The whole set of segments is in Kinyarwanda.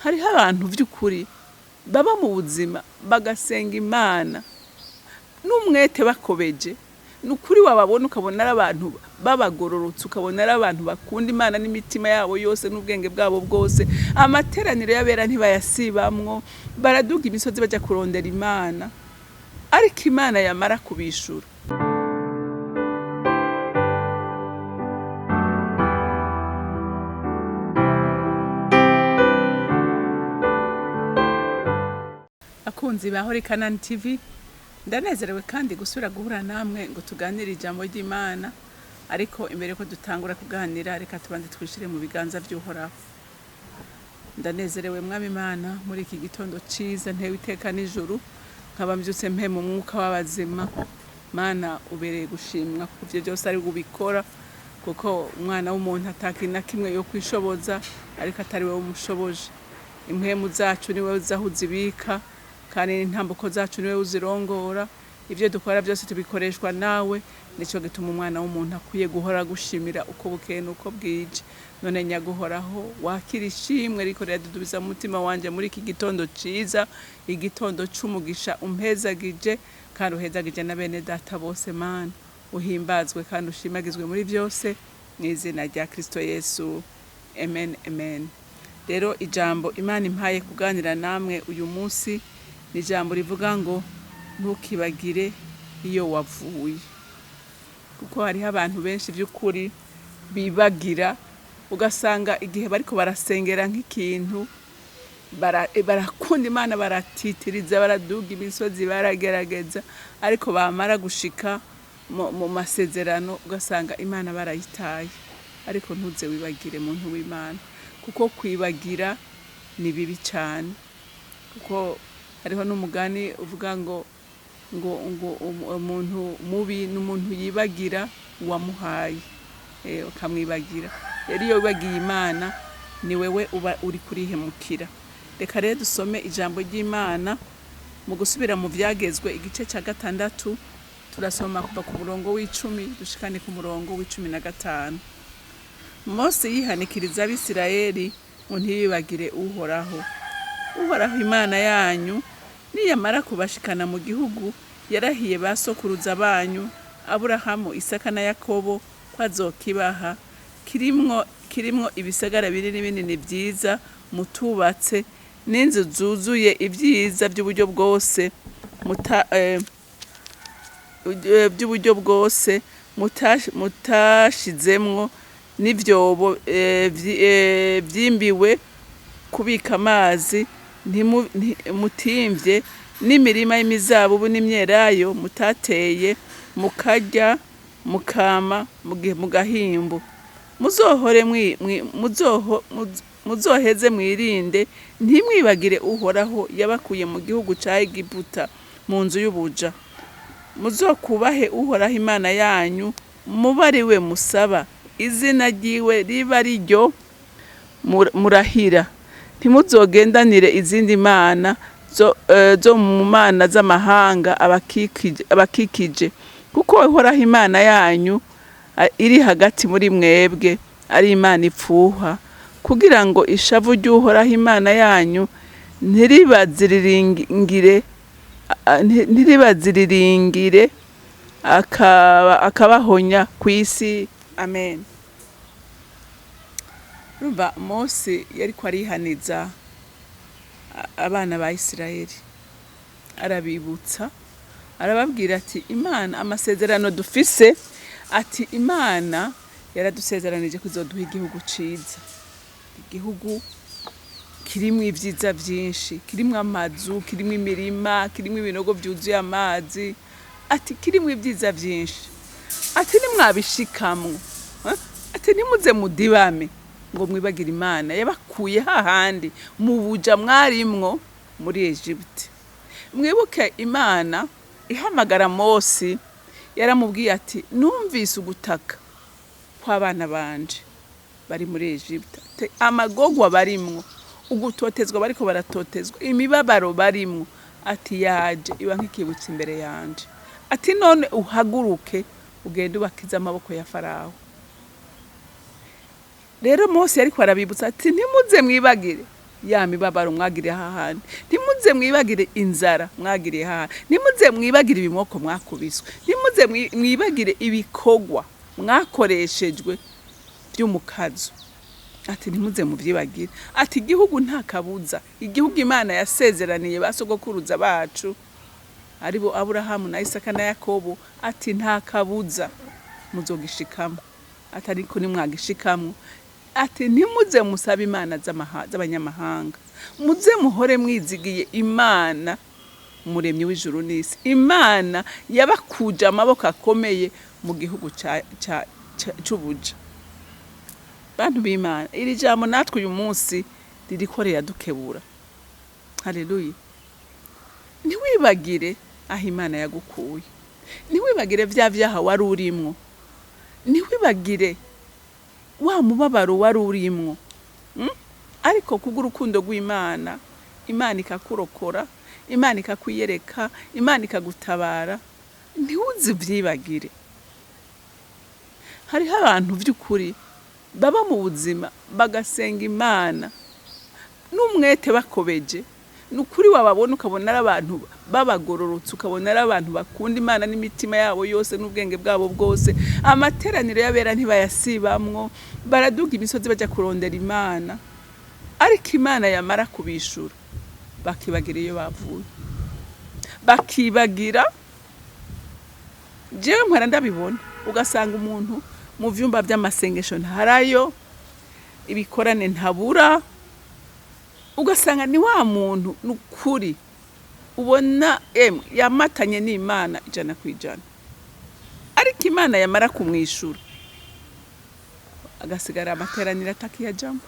hariho abantu by'ukuri baba mu buzima bagasenga Imana n'umwete bakobeje, nukuri wababona ukabona ari abantu babagororotse, ukabona ari abantu bakunda Imana n'imitima yabo yose n'ubwenge bwabo bwose. Amateraniro y'abera ntibayasibamwo, baraduga imisozi bajya kurondera Imana, ariko Imana yamara kubishura. Akunzi ba CANAAN TV, ndanezerewe kandi gusura guhura namwe ngo tuganire ijambo ry'Imana. Ariko imbere ko dutangura kuganira, reka tubanze twishire mu biganza by'Uhoraho. Ndanezerewe mwami Imana muri iki gitondo ciza ntewe iteka n'ijuru, nkaba mbyutse mpe mu mwuka w'abazima. Mana ubereye gushimwa kuko ivyo byose ari gubikora, kuko umwana w'umuntu atakina kimwe yo kwishoboza, ariko atari wewe umushoboje. Impwemu zacu ni wewe uzahuzibika, kandi intambuko zacu niwe uzirongora. Ivyo dukora byose tubikoreshwa nawe, nico gituma umwana w'umuntu akwiye guhora gushimira uko bukeye nuko bwije. None nyaguhoraho wakira ishimwe riko ryadudubiza mu mutima wanje muri iki gitondo ciza, igitondo c'umugisha umpezagije, kandi uhezagije na bene data bose. Mana uhimbazwe kandi ushimagizwe muri byose, mu izina rya Kristo Yesu, amen amen. Rero ijambo Imana impaye kuganira namwe uyu munsi ni ijambo rivuga ngo ntukibagire iyo wavuye. Kuko hariho abantu benshi by'ukuri bibagira, ugasanga igihe bariko barasengera nk'ikintu, barakunda Imana, baratitiriza, baraduga imisozi, baragerageza, ariko bamara gushika mu masezerano ugasanga Imana barayitaye. Ariko ntuze wibagire muntu w'Imana, kuko kwibagira ni bibi cyane. Kuko hariho n'umugani uvuga ngo umuntu mubi n'umuntu yibagira uwamuhaye, ukamwibagira. Rero iyo wibagiye Imana ni wewe uba uri kurihemukira. Reka rero dusome ijambo ry'Imana mu gusubira mu vyagezwe igice ca 6, turasoma kuva ku murongo w'10 dushikane ku murongo w'15. Mose yihanikiriza Abisirayeli ngo ntibibagire Uhoraho. Uhoraho Imana yanyu niyamara kubashikana mu gihugu yarahiye basokuruza banyu Aburahamu, Isaka na Yakobo ko azokibaha, kirimwo ibisagara binini binini byiza mutubatse, n'inzu zuzuye ibyiza by'uburyo bwose mutashizemwo n'ivyobo vyimbiwe kubika amazi, mutimvye n'imirima y'imizabibu n'imyelayo mutateye, mukarya mukama mu gahimbo. Muzoheze mwirinde ntimwibagire Uhoraho yabakuye mu gihugu ca Egiputa mu nzu y'ubuja. Muzokubahe Uhoraho Imana yanyu, mubariwe musaba, izina ryiwe riba riryo murahira. Ntimuzogendanire izindi mana zo mu mana z'amahanga abakikije, kuko Uhoraho Imana yanyu iri hagati muri mwebwe ari Imana ipfuha, kugira ngo ishavu ry'Uhoraho Imana yanyu ntiribaziriringire akabahonya ku isi. Amen. Rumva Mose yariko arihaniza abana ba Isirayeli, arabibutsa, arababwira ati Imana amasezerano dufise, ati Imana yaradusezeranije kuzoduha igihugu ciza, igihugu kirimwo ivyiza vyinshi, kirimwo amazu, kirimwo imirima, kirimwo ibinogo vyuzuye amazi, ati kirimwo ivyiza vyinshi, ati nimwabishikamwo, ati nimuze mudibame ngo mwibagire Imana yabakuye hahandi mu buja mwarimwo muri Egypte. Mwibuke Imana ihamagara Mose, yaramubwiye ati numvise ugutaka kw'abana banje bari muri Egypte, amagogwa barimwo, ugutotezwa bariko baratotezwa, imibabaro barimwo, ati yaje iba nk'ikibutsi imbere yanje, ati none uhaguruke ugende ubakiza amaboko ya Farawo. Rero Mose yariko arabibutsa ati ntimuze mwibagire ya mibabaro mwagiriye hahandi, ntimuze mwibagire inzara mwagiriye hahandi, ntimuze mwibagire ibimoko mwakubiswe, ntimuze mwibagire ibikogwa mwakoreshejwe by'umukazo. Ati ntimuze muvyibagire. Ati igihugu nta kabuza, igihugu Imana yasezeraniye basogokuruza bacu aribo Aburahamu na Isaka na Yakobo, ati nta kabuza muzogishikamo. Ati ariko nimwagishikamwo, ati ntimuze musaba imana z'abanyamahanga, muze muhore mwizigiye Imana umuremyi w'ijuru n'isi, Imana yabakuje amaboko akomeye mu gihugu c'ubuja. Bantu b'Imana, iri jambo natwe uyu munsi ririko riradukebura. Haleluya. Ntiwibagire aho Imana yagukuye, ntiwibagire vya vyaha wari urimwo, ntiwibagire wa mubabaro wari urimwo, ariko kubw'urukundo rw'Imana, Imana ikakurokora, Imana ikakwiyereka, Imana ikagutabara, ntiwuzi vyibagire. Hariho abantu vy'ukuri baba mu buzima bagasenga Imana n'umwete bakobeje, nukuri wababona ukabona ari abantu babagororotse, ukabona ari abantu bakunda Imana n'imitima yabo yose n'ubwenge bwabo bwose. Amateraniro y'abera ntibayasibamwo, baraduga imisozi baja kurondera Imana, ariko Imana yamara kubishura bakibagira iyo bavuye, bakibagira. Jewe mpora ndabibona, ugasanga umuntu mu vyumba vy'amasengesho ntarayo, ibikorane ntabura, ugasanga ni wa muntu nukuri ubona yamatanye n'Imana 100%, ariko Imana yamara kumwishura agasigara amateraniro atakiyajamo,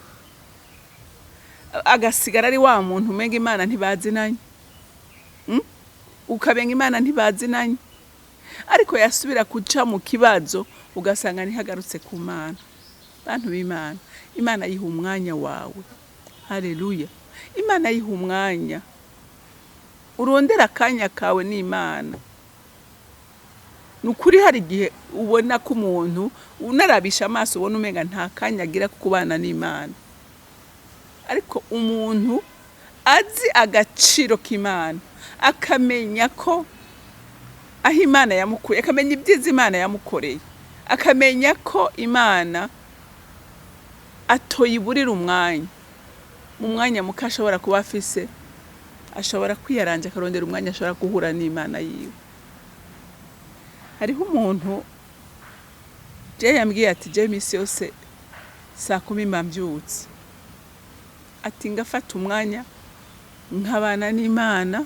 agasigara ari wa muntu umenga Imana ntibazinanye, ukabenga Imana ntibazinanye, ariko yasubira kuca mu kibazo ugasanga ntihagarutse ku Mana. Bantu b'Imana, Imana yiha umwanya wawe. Haleluya. Imana yiha umwanya, urondera akanya kawe n'Imana. Nukuri hari igihe ubona ko umuntu unarabisha amaso ubona umenga nta kanya agira kubana n'Imana, ariko umuntu azi agaciro k'Imana, akamenya ko aho Imana yamukuye, akamenya ibyiza Imana yamukoreye, akamenya ko Imana atoyiburira umwanya, mu mwanya muke ashobora kuba afise, ashobora kwiyaranja akarondera umwanya ashobora guhura n'Imana yiwe. Hariho umuntu je yambwiye ati je imisi yose saa 10 mbyutse, ati ngafata umwanya nkabana n'Imana,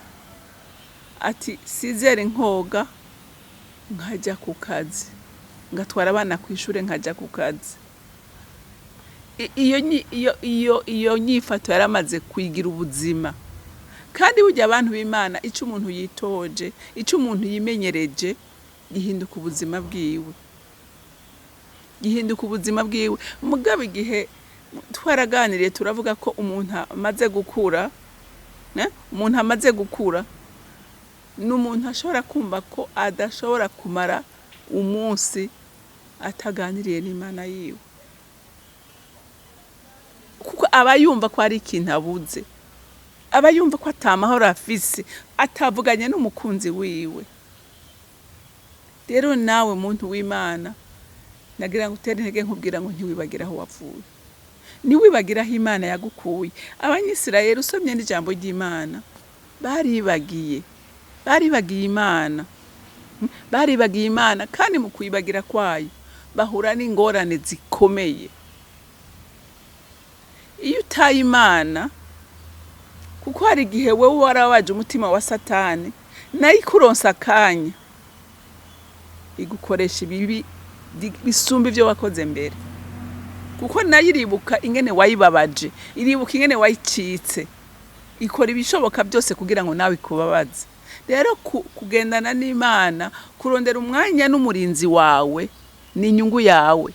ati sizere nkoga nkajya ku kazi, ngatwara abana ku ishure nkajya ku kazi. Iyo nyifato yaramaze kwigira ubuzima. Kandi burya abantu b'Imana, ico umuntu yitoje, ico umuntu yimenyereje, gihinduka ubuzima bwiwe, gihinduka ubuzima bwiwe. Mugabe igihe twaraganiriye turavuga ko umuntu amaze gukura, umuntu amaze gukura n'umuntu ashobora kumva ko adashobora kumara umunsi ataganiriye n'Imana yiwe, kuko aba yumva ko ari ikintu abuze, aba yumva ko atamahoro afise, atavuganye n'umukunzi wiwe. Rero nawe muntu w'Imana, nagira ngo utere intege nkubwira ngo ntiwibagira aho wavuye, ntiwibagira aho Imana yagukuye. Abanyisirayeli usomye n'ijambo ry'Imana baribagiye Imana, baribagiye Imana, kandi mu kwibagira kwayo bahura n'ingorane zikomeye. Iyo utaye Imana, kuko hari igihe wewe warawaje umutima wa Satani, nayo ikuronsa akanya igukoresha ibibi bisumba ivyo wakoze mbere, kuko nayo iribuka ingene wayibabaje, iribuka ingene wayicitse, ikora ibishoboka byose kugira ngo nawe ikubabaze. Rero kugendana n'Imana, kurondera umwanya n'umurinzi wawe ni inyungu yawe.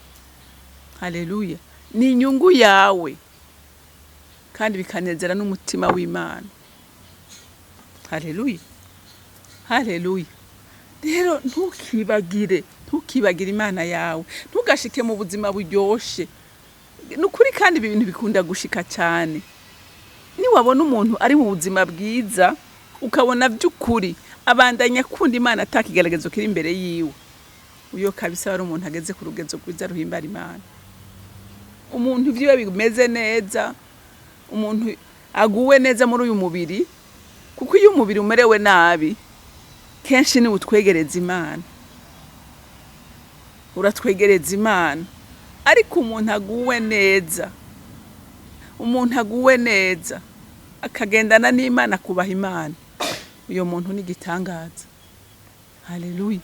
Haleluya. Ni inyungu yawe, kandi bikanezera n'umutima w'Imana. Haleluya. Haleluya. Rero ntukibagire Imana yawe, ntugashike mu buzima buryoshe. Nukuri kandi ibintu bikunda gushika cyane. niwabona umuntu ari mu buzima bwiza ukabona by'ukuri abandanya kunda Imana atakigeragezo kiri imbere yiwe, uyo kabisa ari umuntu ageze ku rugezo rwiza ruhimbara Imana. Umuntu ivyiwe bimeze neza, umuntu aguwe neza muri uyu mubiri, kuko iyo umubiri umerewe nabi kenshi ni utwegereza Imana, uratwegereza Imana. Ariko umuntu aguwe neza, umuntu aguwe neza akagendana n'Imana, kubaha Imana, uyo muntu ni gitangaza. Haleluya.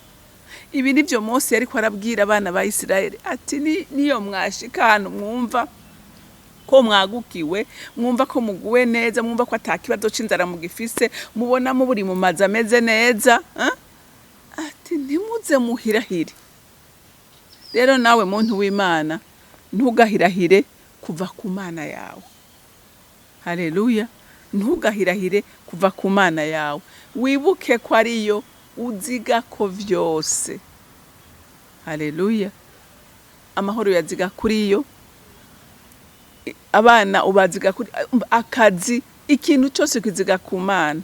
Ibi nivyo Mose yariko arabwira abana ba Isirayeli ati niyo mwashika hano mwumva ko mwagukiwe, mwumva ko muguwe neza, mwumva ko atakibazo c'inzara mugifise, mubona mu buri mu mazi ameze neza, ati ntimuze muhirahire. Rero nawe muntu w'Imana ntugahirahire kuva ku Mana yawe. Haleluya. Ntugahirahire kuva ku Mana yawe, wibuke ko ariyo uziga ko vyose. Haleluya. Amahoro yaziga kuri yo, abana ubaziga kuri, akazi, ikintu cyose kiziga ku Mana.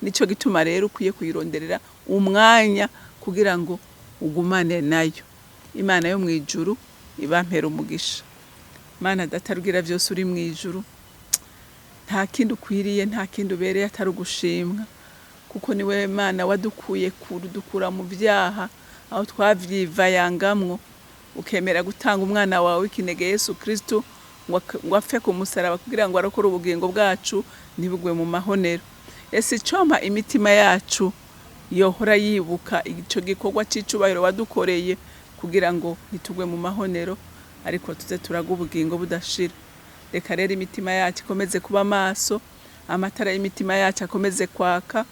Nico gituma rero ukwiye kuyironderera umwanya kugira ngo ugumane nayo. Imana yo mwijuru ibampera umugisha. Mana datarugira vyose uri mwijuru, nta kindi ukwiriye, nta kindi ubereye atari ugushimwa, kuko niwe Mana wadukuye dukura mu vyaha aho twavyivayangamwo, ukemera gutanga umwana wawe w'ikinege Yesu Kristo ngo apfe ku musaraba kugira ngo arokore ubugingo bwacu ntibugwe mu mahonero. Ese icompa imitima yacu yohora yibuka ico gikorwa c'icubahiro wadukoreye kugira ngo nitugwe mu mahonero, ariko tuze turaga ubugingo budashira. Reka rero imitima yacu ikomeze kuba maso, amatara y'imitima yacu akomeze kwaka,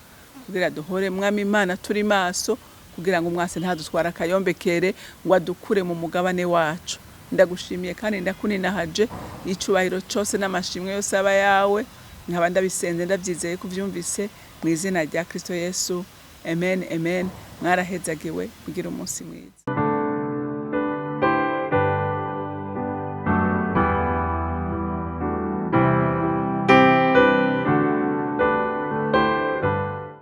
kugira duhore Mwami Imana turi maso, kugira ngo umwase ntadutwara akayombekere ngo adukure mu mugabane wacu. Ndagushimiye kandi ndakuninahaje, icubahiro cyose n'amashimwe yose aba yawe, nkaba ndabisenze ndavyizeye kuvyumvise mu izina rya Kristo Yesu. Amen, amen. Mwarahezagiwe, kugira umunsi mwiza.